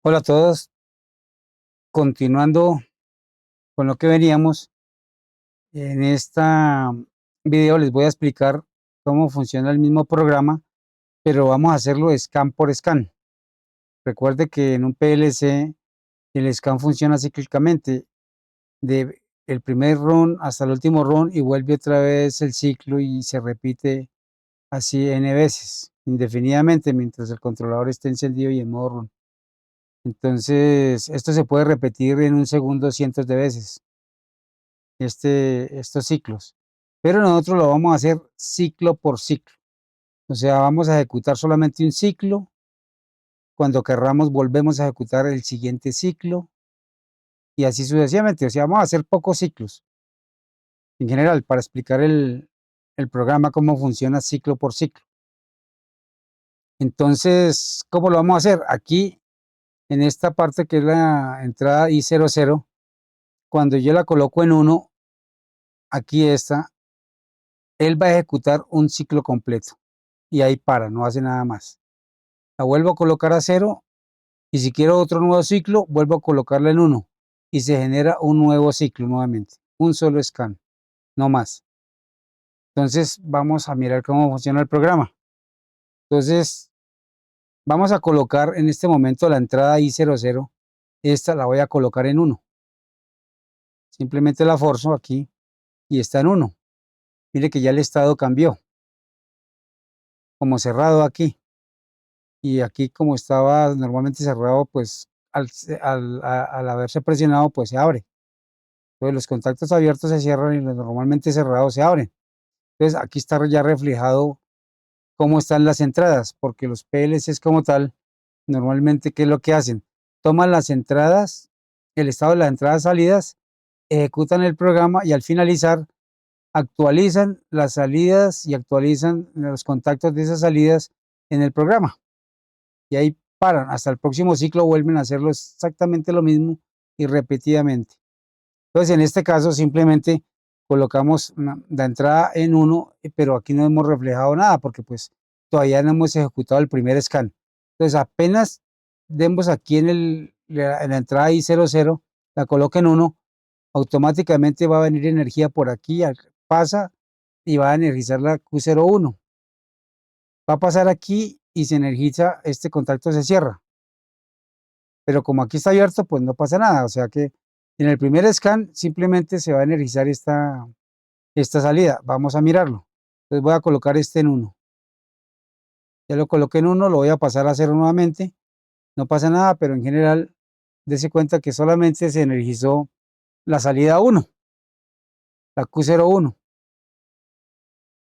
Hola a todos, continuando con lo que veníamos, en esta video les voy a explicar cómo funciona el mismo programa, pero vamos a hacerlo scan por scan. Recuerde que en un PLC el scan funciona cíclicamente, de el primer run hasta el último run y vuelve otra vez el ciclo y se repite así n veces, indefinidamente, mientras el controlador esté encendido y en modo run. Entonces, esto se puede repetir en un segundo cientos de veces. Estos ciclos. Pero nosotros lo vamos a hacer ciclo por ciclo. O sea, vamos a ejecutar solamente un ciclo. Cuando querramos, volvemos a ejecutar el siguiente ciclo y así sucesivamente. O sea, vamos a hacer pocos ciclos en general para explicar el programa, cómo funciona ciclo por ciclo. Entonces, ¿cómo lo vamos a hacer? Aquí, en esta parte que es la entrada I00, cuando yo la coloco en 1, aquí está, él va a ejecutar un ciclo completo y ahí para, no hace nada más. La vuelvo a colocar a 0 y si quiero otro nuevo ciclo, vuelvo a colocarla en 1 y se genera un nuevo ciclo nuevamente, un solo scan, no más. Entonces vamos a mirar cómo funciona el programa. Entonces vamos a colocar en este momento la entrada I00, esta la voy a colocar en 1. Simplemente la forzo aquí y está en 1. Mire que ya el estado cambió, como cerrado aquí. Y aquí como estaba normalmente cerrado, pues al haberse presionado, pues se abre. Entonces los contactos abiertos se cierran y los normalmente cerrados se abren. Entonces aquí está ya reflejado cómo están las entradas, porque los PLCs como tal, normalmente, ¿qué es lo que hacen? Toman las entradas, el estado de las entradas salidas, ejecutan el programa y al finalizar actualizan las salidas y actualizan los contactos de esas salidas en el programa. Y ahí paran, hasta el próximo ciclo vuelven a hacerlo exactamente lo mismo y repetidamente. Entonces, en este caso, simplemente colocamos la entrada en 1, pero aquí no hemos reflejado nada porque pues todavía no hemos ejecutado el primer scan. Entonces, apenas demos aquí en la entrada I00, la coloque en 1, automáticamente va a venir energía por aquí, pasa y va a energizar la Q01. Va a pasar aquí y se energiza, este contacto se cierra. Pero como aquí está abierto, pues no pasa nada. O sea que en el primer scan simplemente se va a energizar esta salida. Vamos a mirarlo. Entonces voy a colocar este en 1. Ya lo coloqué en 1, lo voy a pasar a 0 nuevamente. No pasa nada, pero en general, dése cuenta que solamente se energizó la salida 1, la Q01,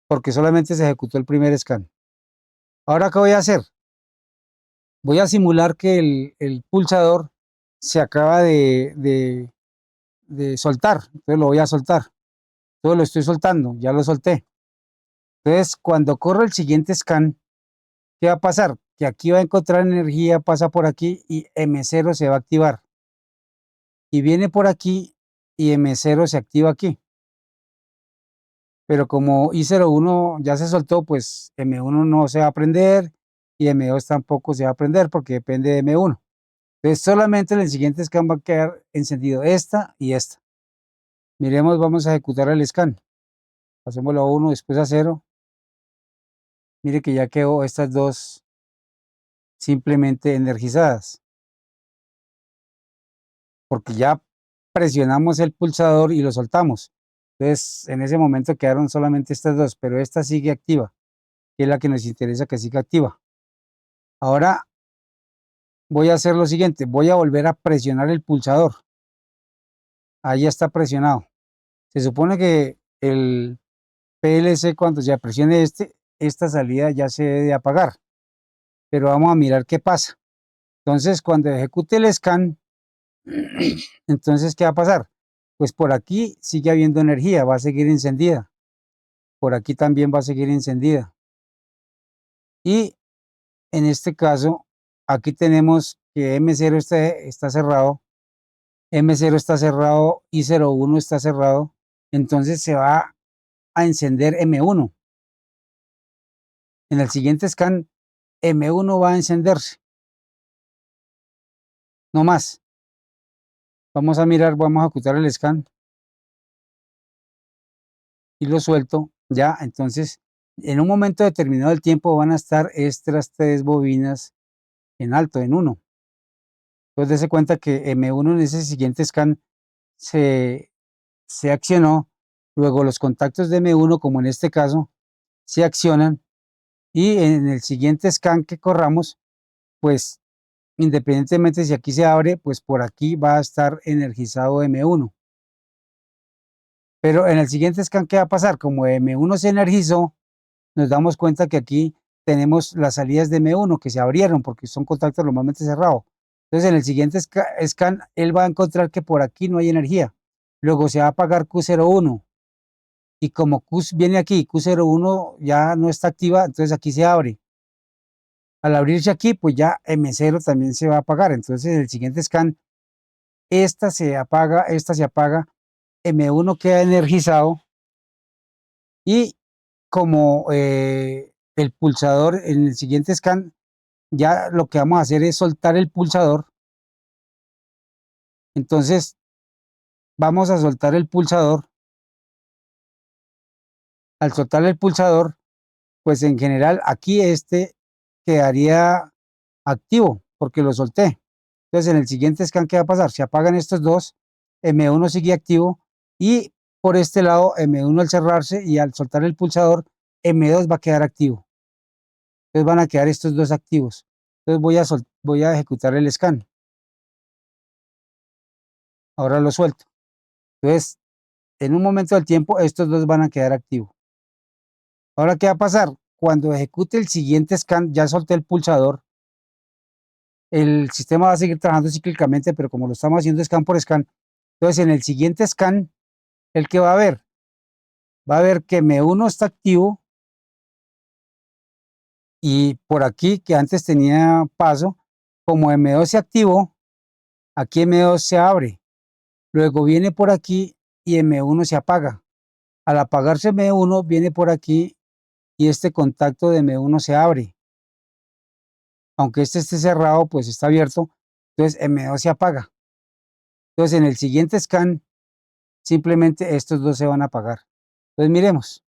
porque solamente se ejecutó el primer scan. Ahora, ¿qué voy a hacer? Voy a simular que el pulsador se acaba de soltar. Entonces lo voy a soltar. Entonces lo estoy soltando, ya lo solté. Entonces, cuando corro el siguiente scan, ¿qué va a pasar? Que aquí va a encontrar energía, pasa por aquí y M0 se va a activar. Y viene por aquí y M0 se activa aquí. Pero como I01 ya se soltó, pues M1 no se va a prender y M2 tampoco se va a prender porque depende de M1. Entonces, solamente en el siguiente scan va a quedar encendido esta y esta. Miremos, vamos a ejecutar el scan. Pasémoslo a 1, después a 0. Mire que ya quedó estas dos simplemente energizadas, porque ya presionamos el pulsador y lo soltamos. Entonces, en ese momento quedaron solamente estas dos, pero esta sigue activa, que es la que nos interesa que siga activa. Ahora voy a hacer lo siguiente, voy a volver a presionar el pulsador. Ahí ya está presionado. Se supone que el PLC cuando se presione esta salida ya se debe de apagar, pero vamos a mirar qué pasa. Entonces, cuando ejecute el scan, entonces, ¿qué va a pasar? Pues por aquí sigue habiendo energía, va a seguir encendida. Por aquí también va a seguir encendida. Y en este caso, aquí tenemos que M0 está cerrado, M0 está cerrado, I01 está cerrado. Entonces se va a encender M1. En el siguiente scan, M1 va a encenderse. no más. Vamos a mirar, vamos a ejecutar el scan y lo suelto. Ya, entonces, en un momento determinado del tiempo van a estar estas 3 bobinas en alto, en 1. Entonces, dése cuenta que M1 en ese siguiente scan se, se accionó, luego los contactos de M1, como en este caso, se accionan y en el siguiente scan que corramos, pues independientemente si aquí se abre, pues por aquí va a estar energizado M1. Pero en el siguiente scan, ¿qué va a pasar? Como M1 se energizó, nos damos cuenta que aquí tenemos las salidas de M1 que se abrieron porque son contactos normalmente cerrados. Entonces en el siguiente scan, él va a encontrar que por aquí no hay energía. Luego se va a apagar Q01 y como Q viene aquí, Q01 ya no está activa, entonces aquí se abre. Al abrirse aquí, pues ya M0 también se va a apagar. Entonces en el siguiente scan, esta se apaga, M1 queda energizado y como el pulsador en el siguiente scan, ya lo que vamos a hacer es soltar el pulsador. Entonces vamos a soltar el pulsador. Al soltar el pulsador, pues en general aquí quedaría activo porque lo solté. Entonces en el siguiente scan, ¿qué va a pasar? Se apagan estos dos, M1 sigue activo y por este lado M1 al cerrarse y al soltar el pulsador, M2 va a quedar activo. Entonces van a quedar estos dos activos. Entonces voy a ejecutar el scan. Ahora lo suelto. Entonces, en un momento del tiempo, estos dos van a quedar activos. Ahora, ¿qué va a pasar? Cuando ejecute el siguiente scan, ya solté el pulsador, el sistema va a seguir trabajando cíclicamente, pero como lo estamos haciendo scan por scan, entonces en el siguiente scan, ¿el que va a ver? Va a ver que M1 está activo y por aquí, que antes tenía paso, como M2 se activó, aquí M2 se abre. Luego viene por aquí y M1 se apaga. Al apagarse M1, viene por aquí y este contacto de M1 se abre. Aunque este esté cerrado, pues está abierto, entonces M2 se apaga. Entonces en el siguiente scan, simplemente estos dos se van a apagar. Entonces miremos,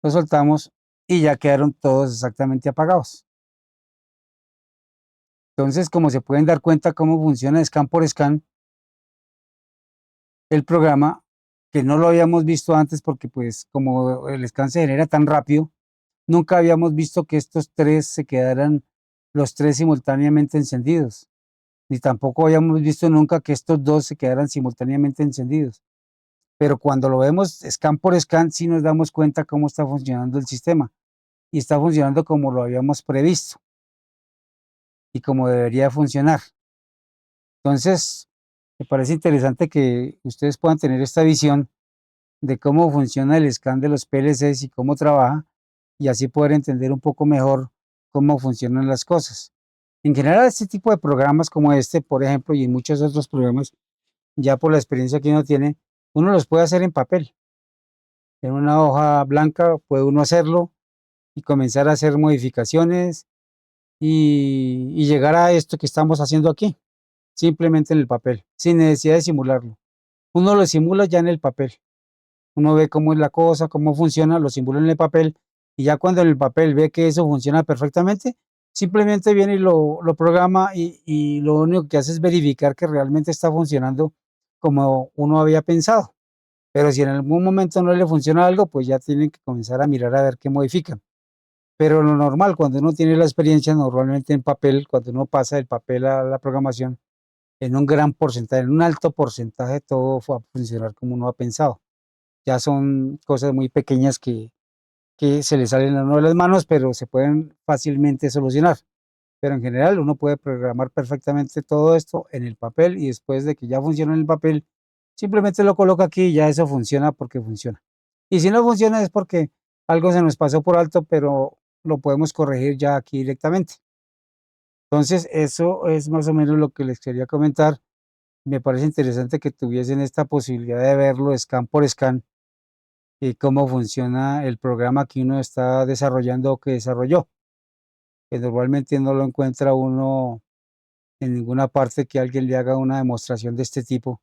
lo soltamos y ya quedaron todos exactamente apagados. Entonces, como se pueden dar cuenta cómo funciona scan por scan, el programa, que no lo habíamos visto antes porque pues como el scan se genera tan rápido, nunca habíamos visto que estos tres se quedaran los tres simultáneamente encendidos, ni tampoco habíamos visto nunca que estos dos se quedaran simultáneamente encendidos. Pero cuando lo vemos scan por scan, sí nos damos cuenta cómo está funcionando el sistema y está funcionando como lo habíamos previsto y como debería funcionar. Entonces, me parece interesante que ustedes puedan tener esta visión de cómo funciona el scan de los PLCs y cómo trabaja, y así poder entender un poco mejor cómo funcionan las cosas. En general, este tipo de programas como este, por ejemplo, y en muchos otros programas, ya por la experiencia que uno tiene, uno los puede hacer en papel. En una hoja blanca puede uno hacerlo y comenzar a hacer modificaciones y llegar a esto que estamos haciendo aquí, simplemente en el papel, sin necesidad de simularlo. Uno lo simula ya en el papel. Uno ve cómo es la cosa, cómo funciona, lo simula en el papel y ya cuando en el papel ve que eso funciona perfectamente, simplemente viene y lo programa y lo único que hace es verificar que realmente está funcionando como uno había pensado. Pero si en algún momento no le funciona algo, pues ya tienen que comenzar a mirar a ver qué modifican. Pero lo normal, cuando uno tiene la experiencia, normalmente en papel, cuando uno pasa del papel a la programación, en un gran porcentaje, en un alto porcentaje, todo va a funcionar como uno ha pensado. Ya son cosas muy pequeñas que se le salen a uno de las manos, pero se pueden fácilmente solucionar. Pero en general uno puede programar perfectamente todo esto en el papel y después de que ya funciona en el papel, simplemente lo coloca aquí y ya eso funciona porque funciona. Y si no funciona es porque algo se nos pasó por alto, pero lo podemos corregir ya aquí directamente. Entonces, eso es más o menos lo que les quería comentar. Me parece interesante que tuviesen esta posibilidad de verlo scan por scan y cómo funciona el programa que uno está desarrollando o que desarrolló. que normalmente no lo encuentra uno en ninguna parte que alguien le haga una demostración de este tipo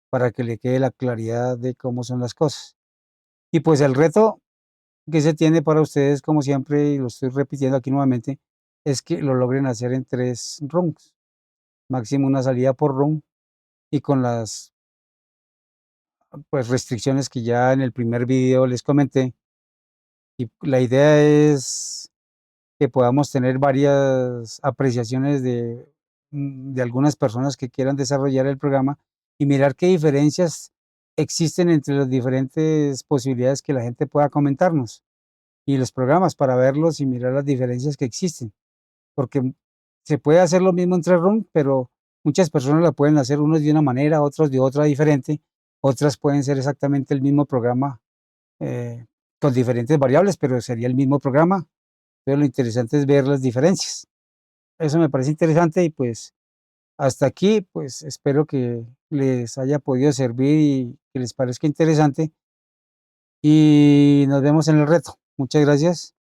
para que le quede la claridad de cómo son las cosas. Y pues el reto que se tiene para ustedes, como siempre, y lo estoy repitiendo aquí nuevamente, es que lo logren hacer en 3 runs, máximo una salida por run y con las, pues, restricciones que ya en el primer video les comenté. Y la idea es que podamos tener varias apreciaciones de algunas personas que quieran desarrollar el programa y mirar qué diferencias existen entre las diferentes posibilidades que la gente pueda comentarnos y los programas para verlos y mirar las diferencias que existen. Porque se puede hacer lo mismo en 3 runs, pero muchas personas la pueden hacer unos de una manera, otros de otra diferente, otras pueden ser exactamente el mismo programa, eh, con diferentes variables, pero sería el mismo programa. Entonces, lo interesante es ver las diferencias. Eso me parece interesante y, pues, hasta aquí, pues, espero que les haya podido servir y que les parezca interesante, y nos vemos en el reto. Muchas gracias.